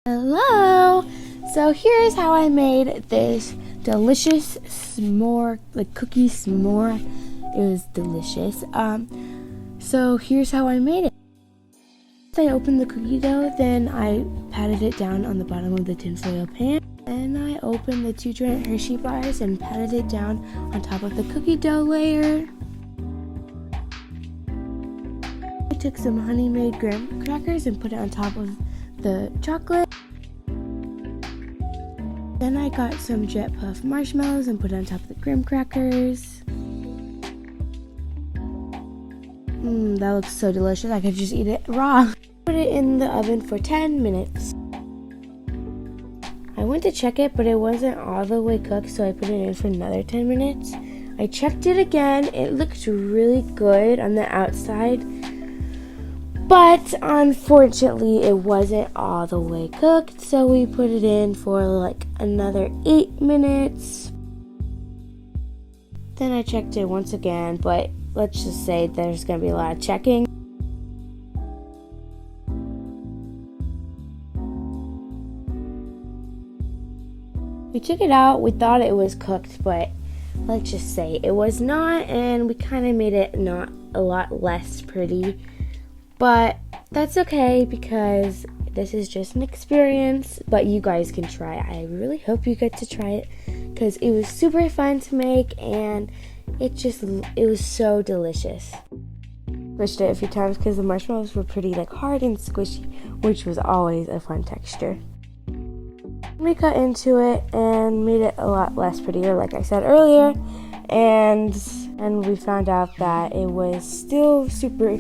Hello! So here's how I made this delicious s'more, like cookie s'more. It was delicious. So here's how I made it. I opened the cookie dough, then I patted it down on the bottom of the tinfoil pan. Then I opened the 2 giant Hershey bars and patted it down on top of the cookie dough layer. I took some honey-made graham crackers and put it on top of the chocolate. Then I got some Jet Puff marshmallows and put it on top of the graham crackers. That looks so delicious. I could just eat it raw. Put it in the oven for 10 minutes. I went to check it, but it wasn't all the way cooked, so I put it in for another 10 minutes. I checked it again. It looked really good on the outside, but unfortunately it wasn't all the way cooked, so we put it in for like another 8 minutes. Then I checked it once again, but let's just say there's going to be a lot of checking. We took it out. We thought it was cooked, but let's just say it was not, and we kind of made it not a lot less pretty. But that's okay because this is just an experience, but you guys can try it. I really hope you get to try it because it was super fun to make, and it was so delicious. Squished it a few times because the marshmallows were pretty hard and squishy, which was always a fun texture. We cut into it and made it a lot less prettier, like I said earlier, and we found out that it was still super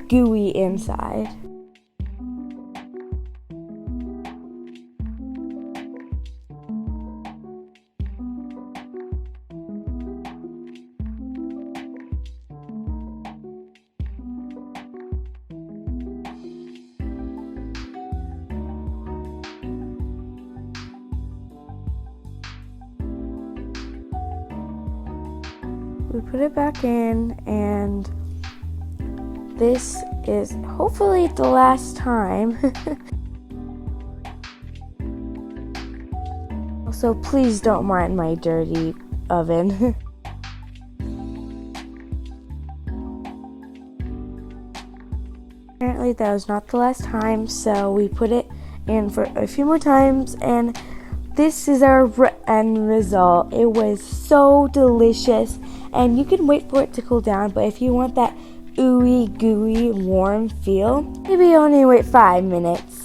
gooey inside. We put it back in, and this is hopefully the last time. Also, please don't mind my dirty oven. Apparently that was not the last time, so we put it in for a few more times, and this is our end result. It was so delicious, and you can wait for it to cool down, but if you want that ooey gooey warm feel, maybe only wait 5 minutes.